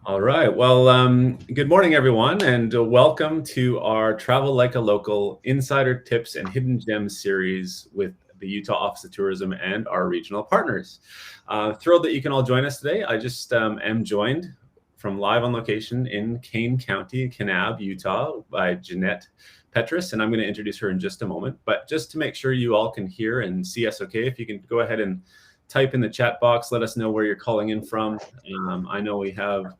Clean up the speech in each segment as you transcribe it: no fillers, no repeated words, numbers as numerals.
All right. Well, good morning, everyone, and welcome to our Travel Like a Local Insider Tips and Hidden Gems series with the Utah Office of Tourism and our regional partners. Thrilled that you can all join us today. I just am joined from live on location in Kane County, Kanab, Utah, by Jeanette Petrus, and I'm going to introduce her in just a moment. But just to make sure you all can hear and see us okay, if you can go ahead and type in the chat box, let us know where you're calling in from. I know we have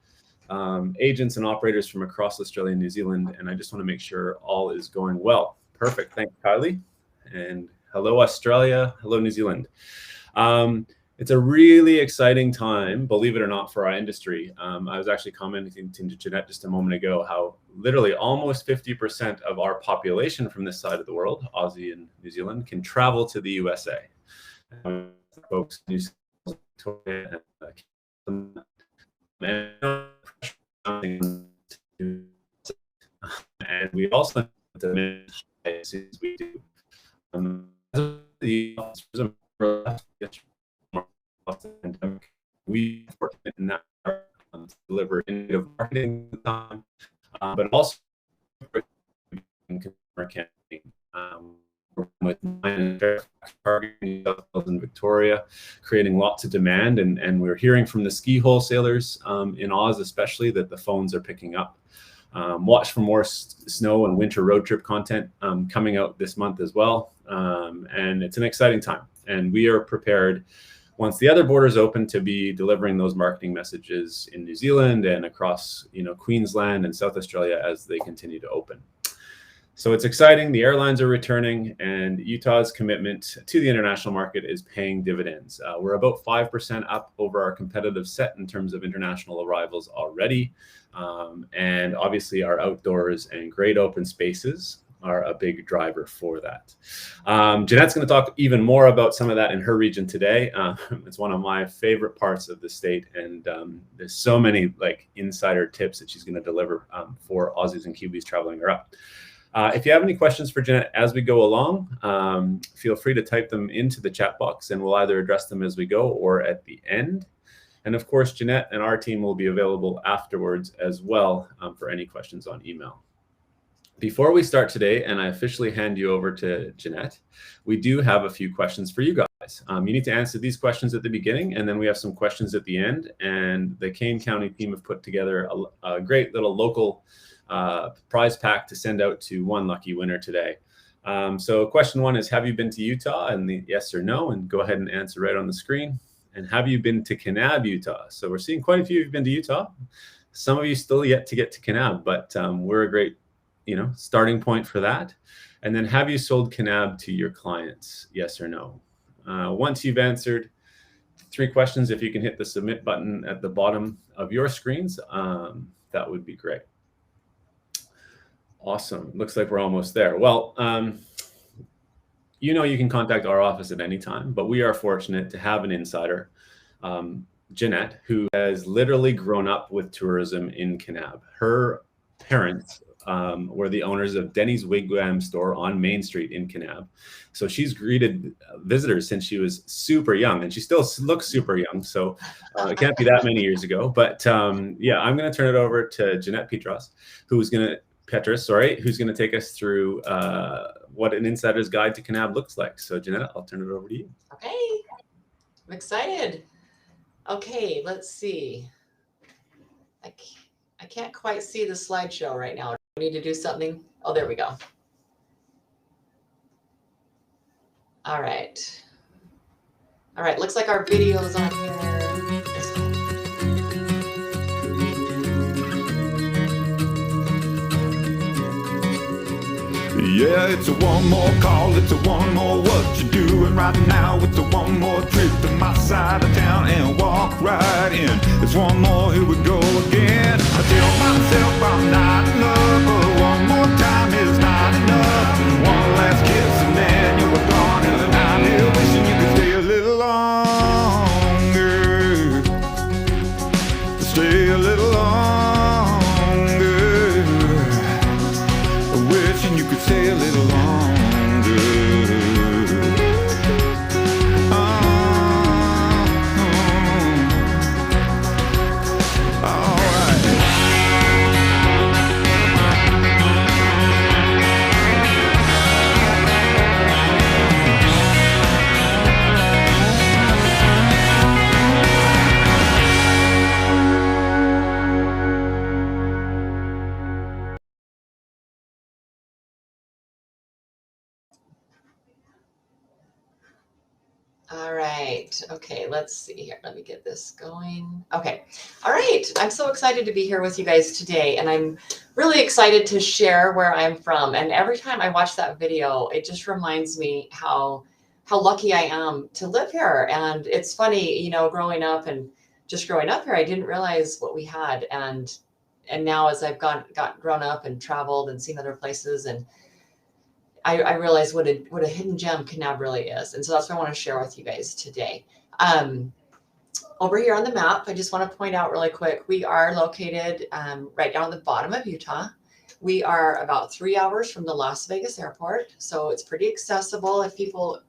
agents and operators from across Australia and New Zealand, and I just want to make sure all is going well. Perfect. Thanks, Kylie. And hello, Australia. Hello, New Zealand. It's a really exciting time, believe it or not, for our industry. I was actually commenting to Jeanette just a moment ago how literally almost 50% of our population from this side of the world, Aussie and New Zealand, can travel to the USA. Folks in New Zealand, and we also we do we in that deliver innovative marketing, but also consumer campaign. With targeting in Victoria, creating lots of demand, and we're hearing from the ski wholesalers in Oz especially that the phones are picking up. Watch for more snow and winter road trip content coming out this month as well, and it's an exciting time, and we are prepared once the other borders open to be delivering those marketing messages in New Zealand and across Queensland and South Australia as they continue to open. So it's exciting. The airlines are returning, and Utah's commitment to the international market is paying dividends. We're about 5% up over our competitive set in terms of international arrivals already. And obviously our outdoors and great open spaces are a big driver for that. Jeanette's going to talk even more about some of that in her region today. It's one of my favorite parts of the state, and there's so many insider tips that she's going to deliver for Aussies and Kiwis traveling her up. If you have any questions for Jeanette as we go along, feel free to type them into the chat box, and we'll either address them as we go or at the end. And of course, Jeanette and our team will be available afterwards as well for any questions on email. Before we start today, and I officially hand you over to Jeanette, we do have a few questions for you guys. You need to answer these questions at the beginning, and then we have some questions at the end. And the Kane County team have put together a great little local prize pack to send out to one lucky winner today. So question one is, have you been to Utah? And the yes or no, and go ahead and answer right on the screen. And have you been to Kanab, Utah? So we're seeing quite a few of you have been to Utah. Some of you still yet to get to Kanab, but we're a great starting point for that. And then, have you sold Kanab to your clients? Yes or no. Once you've answered 3 questions, if you can hit the submit button at the bottom of your screens, that would be great. Awesome. Looks like we're almost there. Well, you can contact our office at any time, but we are fortunate to have an insider, Jeanette, who has literally grown up with tourism in Kanab. Her parents were the owners of Denny's Wigwam store on Main Street in Kanab. So she's greeted visitors since she was super young, and she still looks super young. So it can't be that many years ago. But yeah, I'm going to turn it over to Jeanette who's going to take us through what an insider's guide to Kanab looks like. So Jeanette, I'll turn it over to you. Okay, I'm excited. Okay, let's see. I can't quite see the slideshow right now. I need to do something. Oh, there we go. All right. All right, looks like our video is on here. Yeah, it's a one more call, it's a one more what you doing right now. It's a one more trip to my side of town and walk right in. It's one more, here we go again. I tell myself I'm not enough, but one more time is not enough. One last kiss and then you were gone, and I'm here wishing you could stay a little longer. Stay a little longer. Wishing you could stay a little longer. All right. Okay, let's see here. Let me get this going. Okay. All right. I'm so excited to be here with you guys today, and I'm really excited to share where I'm from. And every time I watch that video, it just reminds me how lucky I am to live here. And it's funny, you know, growing up here, I didn't realize what we had. And now as I've grown up and traveled and seen other places, and I realized what a hidden gem Kanab really is. And so that's what I want to share with you guys today. Over here on the map, I just want to point out really quick, we are located right down the bottom of Utah. We are about 3 hours from the Las Vegas airport. So it's pretty accessible if people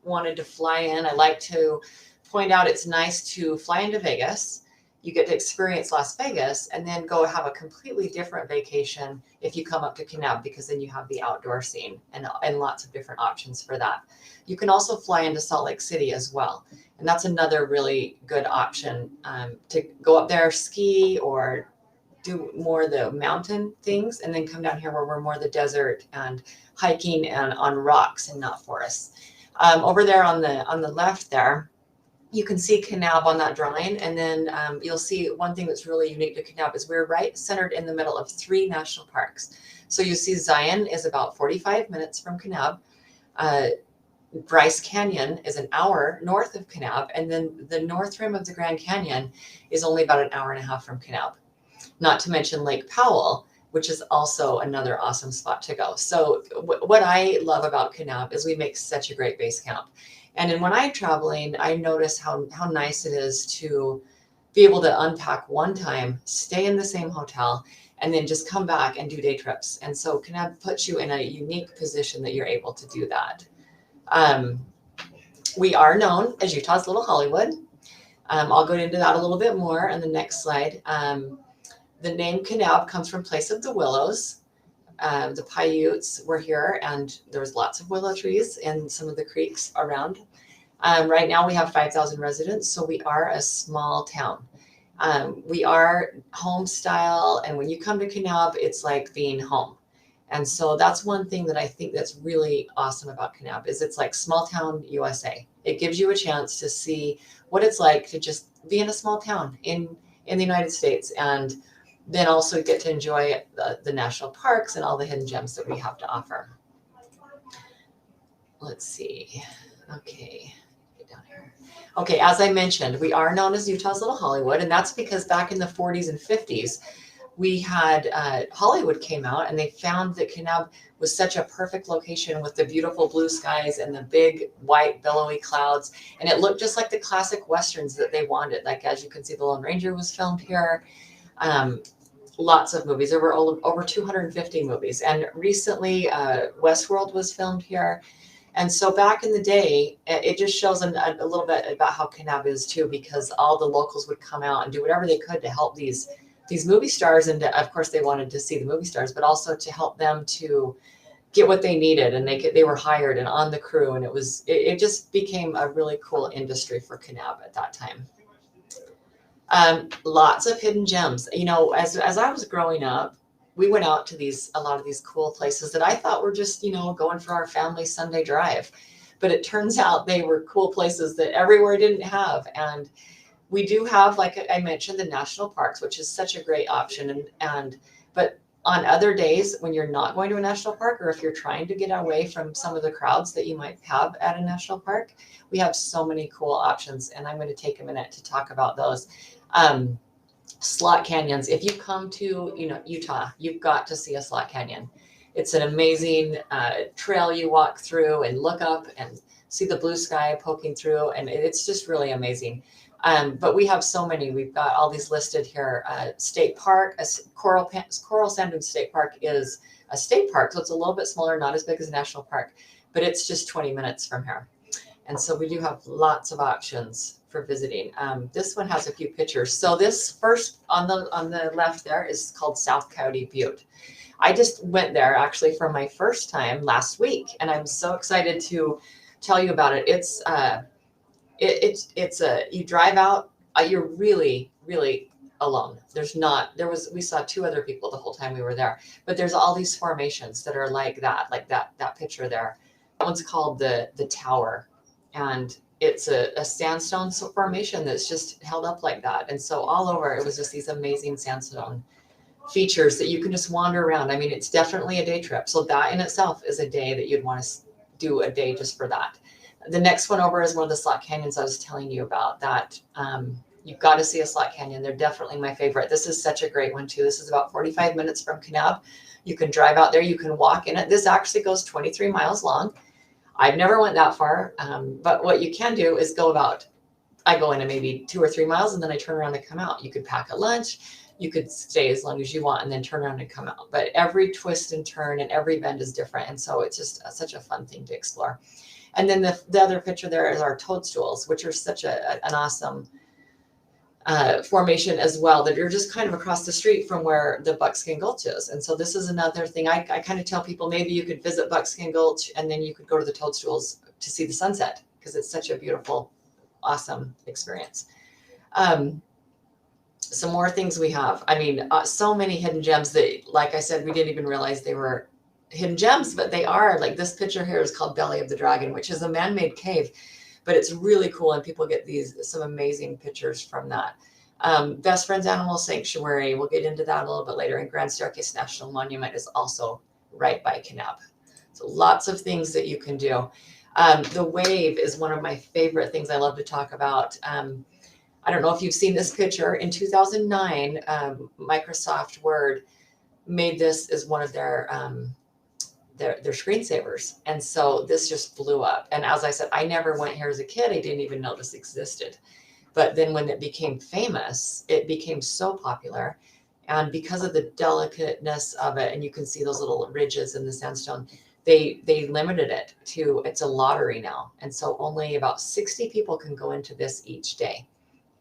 wanted to fly in. I like to point out it's nice to fly into Vegas. You get to experience Las Vegas and then go have a completely different vacation if you come up to Kanab, because then you have the outdoor scene and lots of different options for that. You can also fly into Salt Lake City as well. And that's another really good option to go up there, ski, or do more of the mountain things, and then come down here where we're more the desert and hiking and on rocks and not forests. Over there on the left there, you can see Kanab on that drawing, and then you'll see one thing that's really unique to Kanab is we're right centered in the middle of 3 national parks. So you see Zion is about 45 minutes from Kanab. Bryce Canyon is an hour north of Kanab, and then the north rim of the Grand Canyon is only about an hour and a half from Kanab. Not to mention Lake Powell, which is also another awesome spot to go. So what I love about Kanab is we make such a great base camp. And then when I'm traveling, I notice how nice it is to be able to unpack one time, stay in the same hotel, and then just come back and do day trips. And so Kanab puts you in a unique position that you're able to do that. We are known as Utah's Little Hollywood. I'll go into that a little bit more on the next slide. The name Kanab comes from Place of the Willows. The Paiutes were here, and there was lots of willow trees in some of the creeks around. Right now we have 5,000 residents, so we are a small town. We are home style, and when you come to Kanab, it's like being home. And so that's one thing that I think that's really awesome about Kanab is it's like small town USA. It gives you a chance to see what it's like to just be in a small town in the United States, and then also get to enjoy the national parks and all the hidden gems that we have to offer. Let's see. Okay, get down here. Okay, as I mentioned, we are known as Utah's Little Hollywood, and that's because back in the 40s and 50s, we had Hollywood came out, and they found that Kanab was such a perfect location with the beautiful blue skies and the big white billowy clouds, and it looked just like the classic westerns that they wanted. Like, as you can see, The Lone Ranger was filmed here. Lots of movies. There were over 250 movies, and recently Westworld was filmed here. And so back in the day, it just shows a little bit about how Kanab is too, because all the locals would come out and do whatever they could to help these movie stars, and of course they wanted to see the movie stars, but also to help them to get what they needed, and they were hired and on the crew, and it just became a really cool industry for Kanab at that time. Lots of hidden gems. You know, as I was growing up, we went out to a lot of these cool places that I thought were just, you know, going for our family Sunday drive. But it turns out they were cool places that everywhere didn't have. And we do have, like I mentioned, the national parks, which is such a great option. But on other days when you're not going to a national park, or if you're trying to get away from some of the crowds that you might have at a national park, we have so many cool options. And I'm going to take a minute to talk about those. Slot canyons. If you come to, Utah, you've got to see a slot canyon. It's an amazing trail you walk through and look up and see the blue sky poking through, and it's just really amazing. But we have so many. We've got all these listed here. State Park, Coral Sand Dunes State Park is a state park, so it's a little bit smaller, not as big as a national park, but it's just 20 minutes from here. And so we do have lots of options for visiting. This one has a few pictures. So this first on the left there is called South Coyote Butte. I just went there actually for my first time last week, and I'm so excited to tell you about it. You drive out, you're really, really alone. We saw 2 other people the whole time we were there, but there's all these formations that are like that picture there. One's called the Tower, and it's a sandstone formation that's just held up like that. And so all over, it was just these amazing sandstone features that you can just wander around. I mean, it's definitely a day trip. So that in itself is a day that you'd want to do a day just for that. The next one over is one of the slot canyons I was telling you about. That you've got to see a slot canyon. They're definitely my favorite. This is such a great one too. This is about 45 minutes from Kanab. You can drive out there. You can walk in it. This actually goes 23 miles long. I've never went that far, but what you can do is I go in maybe 2 or 3 miles and then I turn around and come out. You could pack a lunch. You could stay as long as you want and then turn around and come out. But every twist and turn and every bend is different. And so it's just such a fun thing to explore. And then the other picture there is our toadstools, which are such an awesome formation as well, that you're just kind of across the street from where the Buckskin Gulch is. And so this is another thing I kind of tell people, maybe you could visit Buckskin Gulch and then you could go to the toadstools to see the sunset, because it's such a beautiful, awesome experience. Some more things we have. I mean, so many hidden gems that, like I said, we didn't even realize they were hidden gems, but they are. Like this picture here is called Belly of the Dragon, which is a man-made cave, but it's really cool. And people get some amazing pictures from that. Best Friends Animal Sanctuary, we'll get into that a little bit later. And Grand Staircase National Monument is also right by Kanab. So lots of things that you can do. The wave is one of my favorite things I love to talk about. I don't know if you've seen this picture. In 2009, Microsoft Word made this as one of their screensavers. And so this just blew up. And as I said, I never went here as a kid. I didn't even know this existed. But then when it became famous, it became so popular. And because of the delicateness of it, and you can see those little ridges in the sandstone, they limited it to, it's a lottery now. And so only about 60 people can go into this each day.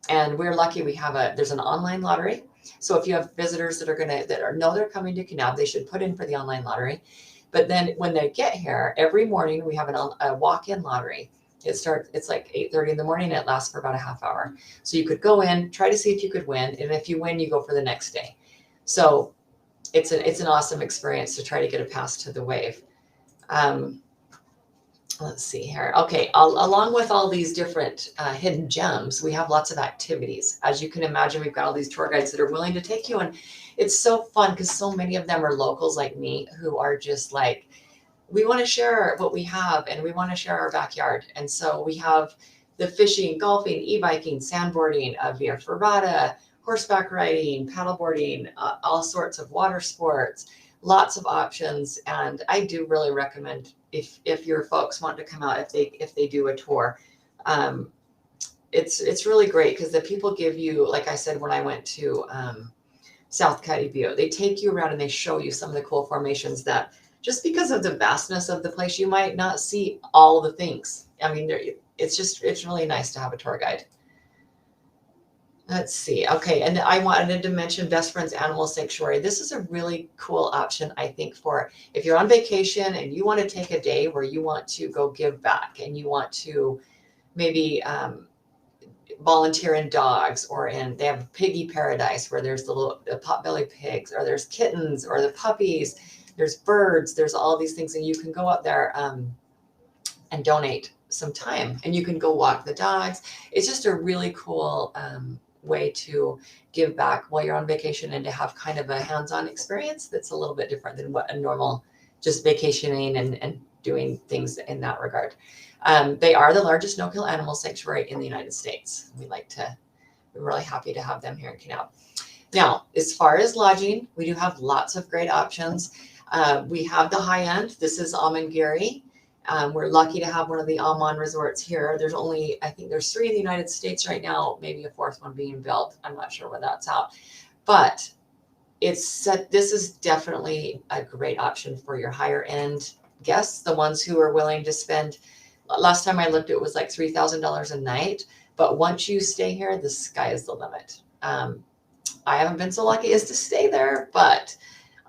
And we're lucky we have there's an online lottery. So if you have visitors that know they're coming to Kanab, they should put in for the online lottery. But then when they get here, every morning we have a walk-in lottery. It's like 8:30 in the morning. It lasts for about a half hour. So you could go in, try to see if you could win. And if you win, you go for the next day. So it's an awesome experience to try to get a pass to the wave. Let's see here. Okay, along with all these different hidden gems, we have lots of activities. As you can imagine, we've got all these tour guides that are willing to take you. And it's so fun because so many of them are locals like me who are just like, we want to share what we have and we want to share our backyard. And so we have the fishing, golfing, e-biking, sandboarding, via ferrata, horseback riding, paddleboarding, all sorts of water sports, lots of options. And I do really recommend if your folks want to come out, if they do a tour, it's really great because the people give you, like I said, when I went to South Caribbean, they take you around and they show you some of the cool formations that just because of the vastness of the place, you might not see all the things. I mean, it's really nice to have a tour guide. Let's see. Okay. And I wanted to mention Best Friends Animal Sanctuary. This is a really cool option, I think, for if you're on vacation and you want to take a day where you want to go give back and you want to maybe volunteer in dogs, or they have Piggy Paradise where there's the little potbelly pigs, or there's kittens, or the puppies, there's birds, there's all these things. And you can go up there and donate some time and you can go walk the dogs. It's just a really cool way to give back while you're on vacation and to have kind of a hands-on experience that's a little bit different than what a normal just vacationing and doing things in that regard. They are the largest no-kill animal sanctuary in the United States. We're really happy to have them here in Kanab. Now, as far as lodging, we do have lots of great options. We have the high end. This is Amangiri. We're lucky to have one of the Aman resorts here. I think there's 3 in the United States right now, maybe a 4th one being built. I'm not sure where that's out, but this is definitely a great option for your higher end guests, the ones who are willing to spend. Last time I looked, it was like $3,000 a night. But once you stay here, the sky is the limit. I haven't been so lucky as to stay there, but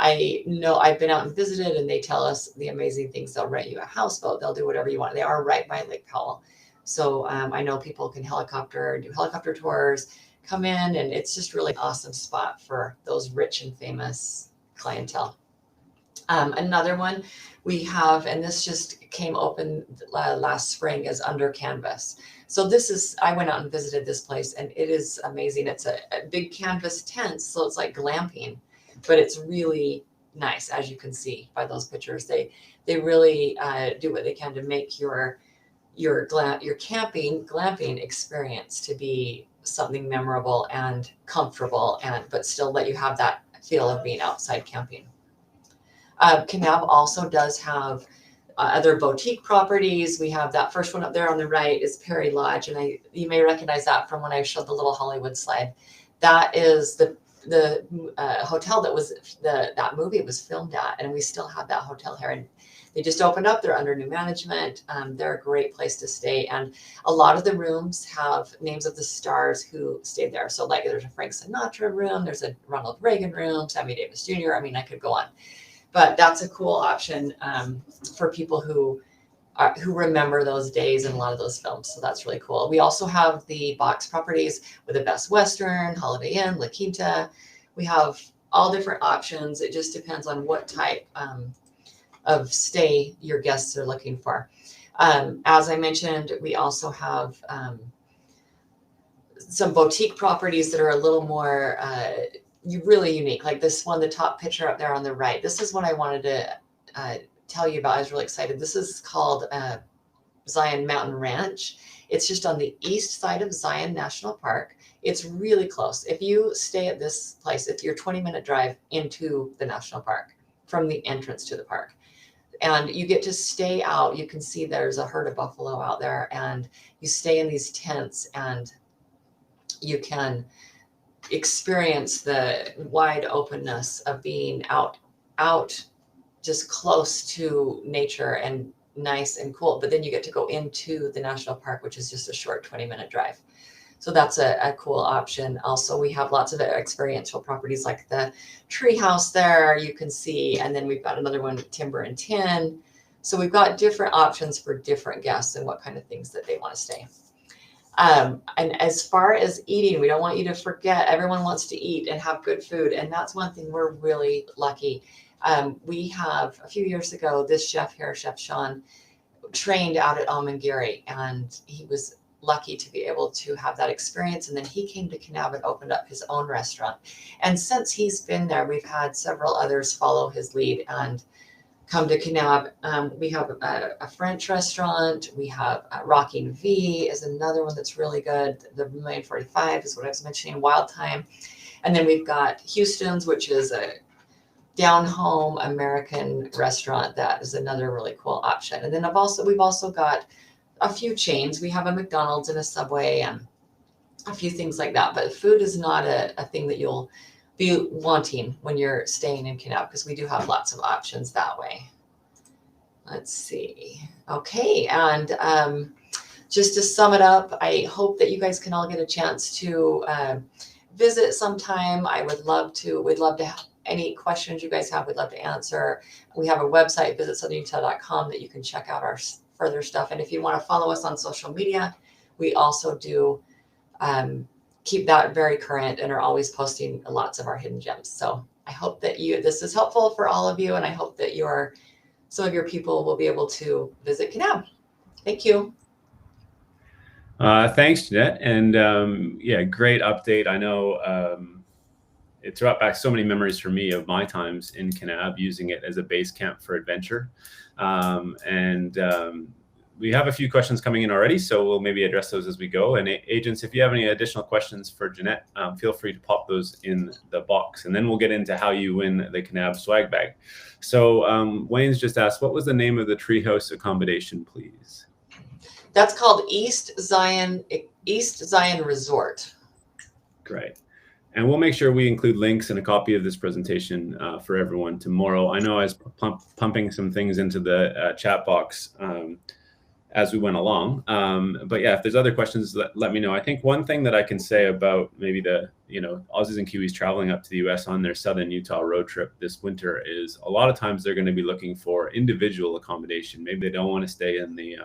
I know I've been out and visited, and they tell us the amazing things. They'll rent you a houseboat. They'll do whatever you want. They are right by Lake Powell. So I know people can do helicopter tours, come in, and it's just really an awesome spot for those rich and famous clientele. Another one we have, and this just came open last spring, is Under Canvas. So this is, I went out and visited this place, and it is amazing. It's a big canvas tent, so it's like glamping, but it's really nice, as you can see by those pictures. They really do what they can to make your glamping experience to be something memorable and comfortable, but still let you have that feel of being outside camping. Kanab also does have other boutique properties. We have that first one up there on the right is Perry Lodge, and you may recognize that from when I showed the little Hollywood slide. That is the hotel that was that movie was filmed at, and we still have that hotel here. And they just opened up. They're under new management. They're a great place to stay, and a lot of the rooms have names of the stars who stayed there. So like there's a Frank Sinatra room, there's a Ronald Reagan room, Sammy Davis Jr. I mean, I could go on. But that's a cool option for people who remember those days and a lot of those films. So that's really cool. We also have the box properties with the Best Western, Holiday Inn, La Quinta. We have all different options. It just depends on what type of stay your guests are looking for. As I mentioned, we also have some boutique properties that are a little more really unique, like this one, the top picture up there on the right. This is what I wanted to tell you about. I was really excited. This is called Zion Mountain Ranch. It's just on the east side of Zion National Park. It's really close. If you stay at this place, it's your 20-minute drive into the national park from the entrance to the park. And you get to stay out. You can see there's a herd of buffalo out there, and you stay in these tents, and you can experience the wide openness of being out just close to nature and nice and cool. But then you get to go into the national park, which is just a short 20-minute drive. So that's a cool option. Also, we have lots of experiential properties like the tree house there, you can see. And then we've got another one, Timber and Tin. So we've got different options for different guests and what kind of things that they want to stay. And as far as eating, we don't want you to forget, everyone wants to eat and have good food. And that's one thing we're really lucky. We have, a few years ago, this chef here, Chef Sean, trained out at Almangiri, and he was lucky to be able to have that experience. And then he came to Kanab and opened up his own restaurant. And since he's been there, we've had several others follow his lead and come to Kanab. We have a French restaurant. We have Rocking V is another one that's really good. The Million 45 is what I was mentioning, Wild Time. And then we've got Houston's, which is a down-home American restaurant. That is another really cool option. And then we've also got a few chains. We have a McDonald's and a Subway and a few things like that. But food is not a thing that you'll be wanting when you're staying in Kanab, because we do have lots of options that way. Let's see. Okay, and just to sum it up, I hope that you guys can all get a chance to visit sometime. We'd love to have any questions you guys have, we'd love to answer. We have a website, visitsouthernutah.com, that you can check out our further stuff. And if you want to follow us on social media, we also do keep that very current and are always posting lots of our hidden gems. So I hope that this is helpful for all of you, and I hope that some of your people will be able to visit Kanab. Thank you. Thanks, Jeanette. And yeah, great update. I know it brought back so many memories for me of my times in Kanab, using it as a base camp for adventure. We have a few questions coming in already, so we'll maybe address those as we go. And agents, if you have any additional questions for Jeanette, feel free to pop those in the box, and then we'll get into how you win the Kanab swag bag. So Wayne's just asked, what was the name of the treehouse accommodation, please? That's called East Zion Resort. Great. And we'll make sure we include links and a copy of this presentation for everyone tomorrow. I know I was pumping some things into the chat box as we went along. But yeah, if there's other questions, let me know. I think one thing that I can say about maybe the Aussies and Kiwis traveling up to the US on their Southern Utah road trip this winter is a lot of times they're going to be looking for individual accommodation. Maybe they don't want to stay in the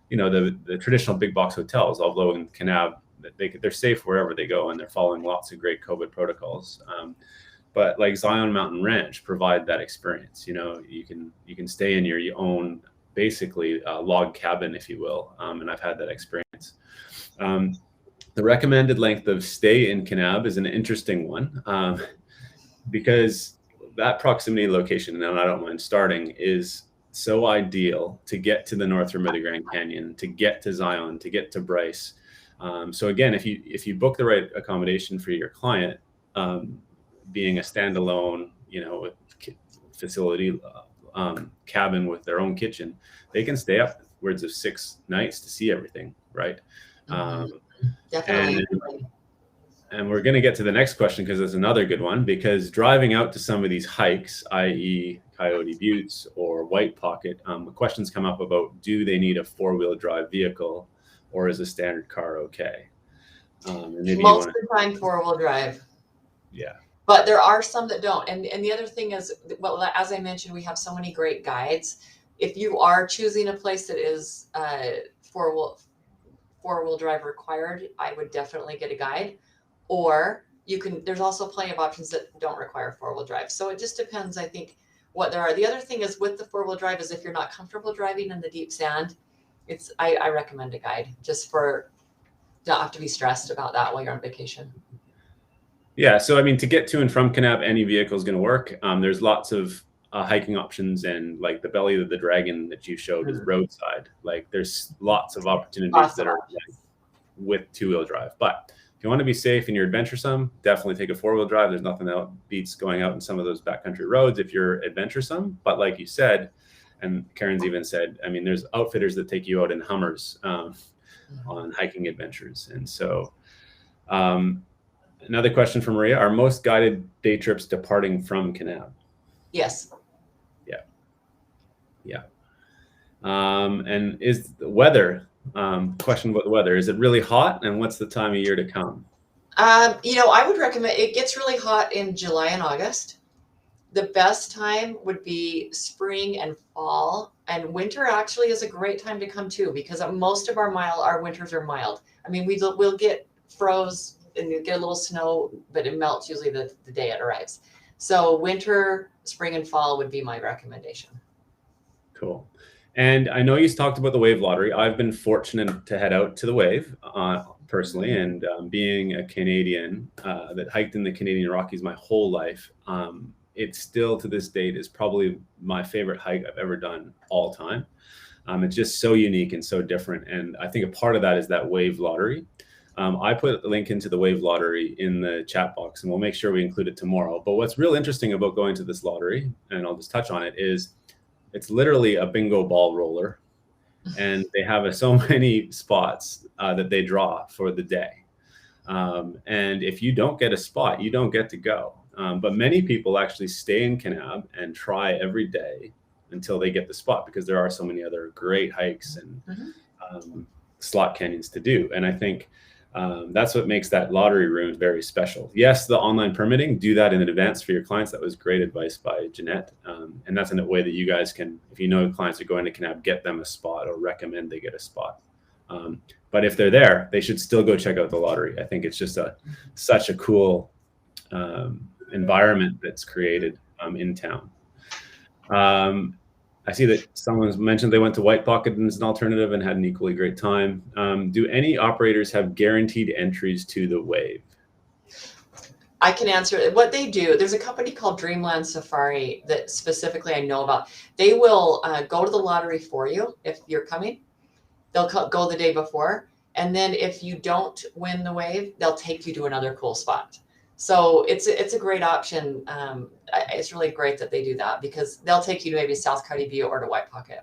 the traditional big box hotels, although in Kanab they're safe wherever they go, and they're following lots of great COVID protocols. but like Zion Mountain Ranch provide that experience. You know, you can stay in your own basically log cabin, if you will, and I've had that experience. The recommended length of stay in Kanab is an interesting one, because that proximity location, and I don't mind starting, is so ideal to get to the North Rim of the Grand Canyon, to get to Zion, to get to Bryce. So again, if you book the right accommodation for your client, being a standalone, you know, facility, cabin with their own kitchen, they can stay upwards of 6 nights to see everything, right? Definitely. And we're going to get to the next question, because it's another good one, because driving out to some of these hikes, i.e. Coyote Buttes or White Pocket, questions come up about, do they need a 4-wheel drive vehicle, or is a standard car okay? Most of the time 4-wheel drive. Yeah. But there are some that don't. And the other thing is, well, as I mentioned, we have so many great guides. If you are choosing a place that is 4-wheel drive required, I would definitely get a guide. Or there's also plenty of options that don't require 4-wheel drive. So it just depends, I think, what there are. The other thing is with the 4-wheel drive is if you're not comfortable driving in the deep sand, I recommend a guide, just for not have to be stressed about that while you're on vacation. Yeah, so I mean, to get to and from Kanab, any vehicle is going to work. There's lots of hiking options, and like the belly of the dragon that you showed is roadside. Like there's lots of opportunities that are with 2-wheel drive. But if you want to be safe and you're adventuresome, definitely take a 4-wheel drive. There's nothing that beats going out in some of those backcountry roads if you're adventuresome. But like you said, and Karen's even said, I mean, there's outfitters that take you out in Hummers on hiking adventures. And so another question from Maria, are most guided day trips departing from Kanab? Yes. Yeah. And is the weather, question about the weather, is it really hot, and what's the time of year to come? You know, I would recommend, it gets really hot in July and August. The best time would be spring and fall, and winter actually is a great time to come too, because most of our winters are mild. I mean, we'll get froze and you get a little snow, but it melts usually the day it arrives. So winter, spring, and fall would be my recommendation. Cool. And I know you talked about the Wave Lottery. I've been fortunate to head out to the Wave personally, and being a Canadian that hiked in the Canadian Rockies my whole life, it still to this date is probably my favorite hike I've ever done all time. It's just so unique and so different. And I think a part of that is that Wave Lottery. I put a link into the Wave Lottery in the chat box, and we'll make sure we include it tomorrow. But what's real interesting about going to this lottery, and I'll just touch on it, is it's literally a bingo ball roller, and they have so many spots that they draw for the day. And if you don't get a spot, you don't get to go. But many people actually stay in Kanab and try every day until they get the spot, because there are so many other great hikes and slot canyons to do. And I think that's what makes that lottery room very special. Yes, the online permitting, do that in advance for your clients. That was great advice by Jeanette. And that's in a way that you guys can, if you know clients are going to Kanab, get them a spot or recommend they get a spot. But if they're there, they should still go check out the lottery. I think it's just such a cool environment that's created in town. I see that someone's mentioned they went to White Pocket as an alternative and had an equally great time. Do any operators have guaranteed entries to the Wave? I can answer what they do. There's a company called Dreamland Safari that specifically I know about. They will go to the lottery for you if you're coming. They'll go the day before. And then if you don't win the Wave, they'll take you to another cool spot. So it's a great option. It's really great that they do that, because they'll take you to maybe South Coyote Butte or to White Pocket.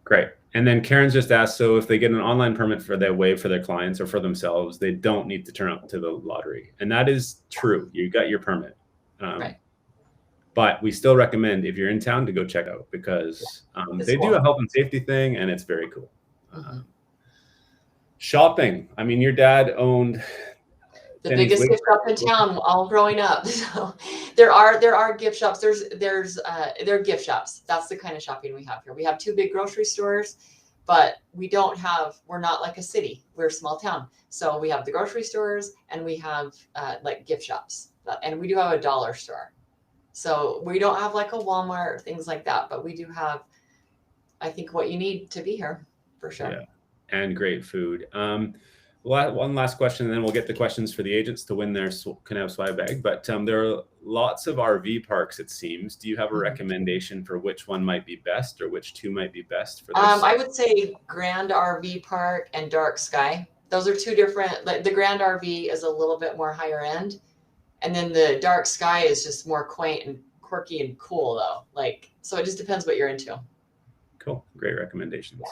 Great. And then Karen's just asked, so if they get an online permit for their Wave for their clients or for themselves, they don't need to turn up to the lottery. And that is true. You got your permit. Right. But we still recommend, if you're in town, to go check out, because they do a health and safety thing, and it's very cool. Shopping. I mean, your dad owned the biggest gift shop in town all growing up. So there are gift shops. There are gift shops. That's the kind of shopping we have here. We have 2 big grocery stores, but we're not like a city. We're a small town. So we have the grocery stores and we have like gift shops, and we do have a dollar store. So we don't have like a Walmart, things like that, but we do have, I think, what you need to be here for sure. Yeah, and great food. One last question, and then we'll get the questions for the agents to win their Kanab swag bag. But there are lots of RV parks, it seems. Do you have a recommendation for which one might be best, or which two might be best for this? I would say Grand RV Park and Dark Sky. Those are two different. Like the Grand RV is a little bit more higher end, and then the Dark Sky is just more quaint and quirky and cool, though. Like, so it just depends what you're into. Cool, great recommendations. Yeah.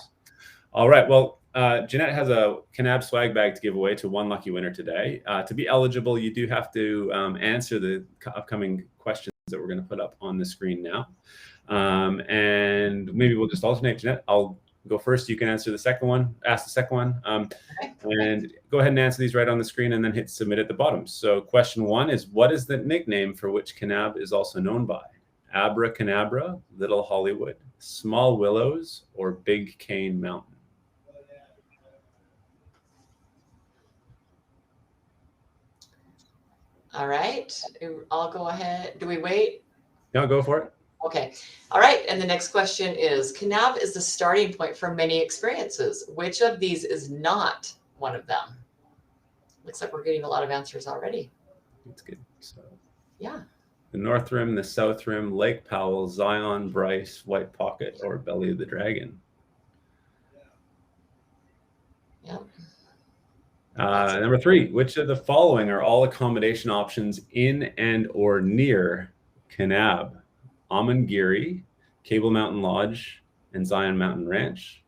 All right, well, Jeanette has a Kanab swag bag to give away to one lucky winner today. To be eligible, you do have to answer the upcoming questions that we're going to put up on the screen now. And maybe we'll just alternate. Jeanette, I'll go first. You can answer the second one, ask the second one. And go ahead and answer these right on the screen and then hit submit at the bottom. So question 1 is, what is the nickname for which Kanab is also known by? Abracadabra, Little Hollywood, Small Willows, or Big Cane Mountain? All right, I'll go ahead. Do we wait? No, go for it. Okay. All right. And the next question is, Kanab is the starting point for many experiences. Which of these is not one of them? Looks like we're getting a lot of answers already. That's good. So, yeah. The North Rim, the South Rim, Lake Powell, Zion, Bryce, White Pocket, or Belly of the Dragon? Yep. Number 3, which of the following are all accommodation options in and or near Kanab? Amangiri, Cable Mountain Lodge, and Zion Mountain Ranch.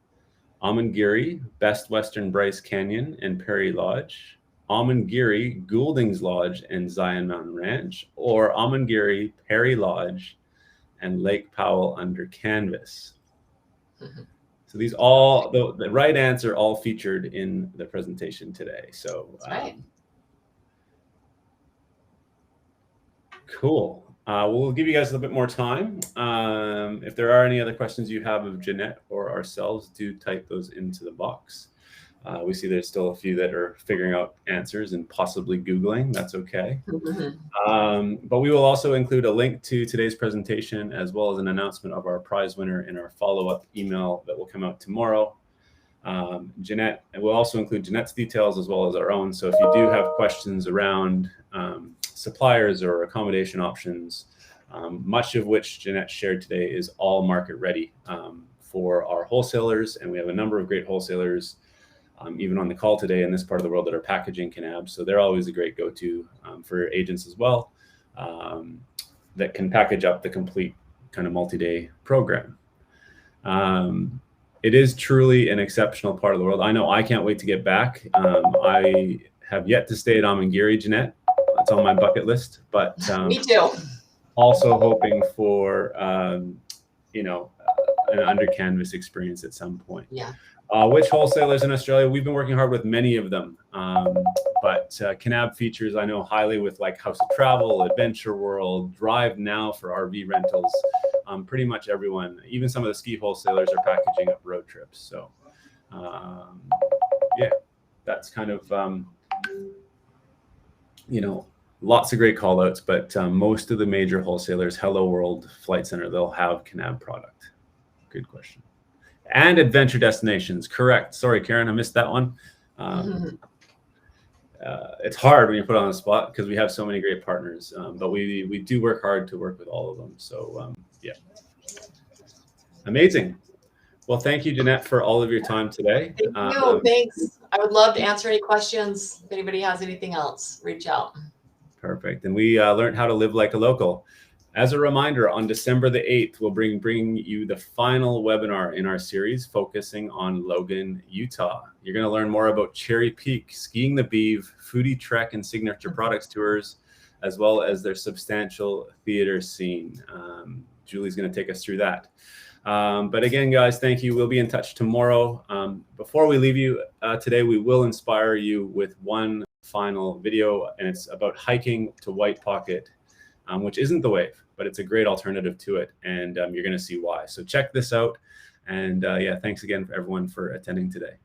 Amangiri, Best Western Bryce Canyon and Perry Lodge. Amangiri, Goulding's Lodge and Zion Mountain Ranch. Or Amangiri, Perry Lodge, and Lake Powell under canvas. So these all, the right answer all featured in the presentation today. So right. Cool. We'll give you guys a little bit more time. If there are any other questions you have of Jeanette or ourselves, do type those into the box. We see there's still a few that are figuring out answers and possibly Googling. That's okay. But we will also include a link to today's presentation, as well as an announcement of our prize winner in our follow-up email that will come out tomorrow. Jeanette, and we'll also include Jeanette's details as well as our own. So if you do have questions around suppliers or accommodation options, much of which Jeanette shared today is all market ready for our wholesalers. And we have a number of great wholesalers even on the call today in this part of the world that are packaging Kanab. So they're always a great go-to for agents as well that can package up the complete kind of multi-day program. It is truly an exceptional part of the world. I know I can't wait to get back. I have yet to stay at Amangiri, Jeanette. That's on my bucket list, but me too. Also hoping for, you know, an under canvas experience at some point. Yeah. Which wholesalers in Australia? We've been working hard with many of them, but Kanab features I know highly with like House of Travel, Adventure World, Drive Now for RV rentals. Pretty much everyone, even some of the ski wholesalers are packaging up road trips. So yeah, that's kind of, you know, lots of great call outs, but most of the major wholesalers, Hello World, Flight Center, they'll have Kanab product. Good question. And adventure destinations, correct. Sorry, Karen, I missed that one. It's hard when you put on the spot because we have so many great partners, but we do work hard to work with all of them. So yeah, amazing. Well, thank you, Jeanette, for all of your time today. Thank you. Thanks. I would love to answer any questions. If anybody has anything else, reach out. Perfect. And we learned how to live like a local. As a reminder, on December the 8th, we'll bring you the final webinar in our series focusing on Logan, Utah. You're going to learn more about Cherry Peak, Skiing the Beeve, Foodie Trek and Signature Products Tours, as well as their substantial theater scene. Julie's going to take us through that. But again, guys, thank you. We'll be in touch tomorrow. Before we leave you today, we will inspire you with one final video, and it's about hiking to White Pocket, which isn't the wave, but it's a great alternative to it, and you're going to see why. So check this out, And yeah, thanks again for everyone for attending today.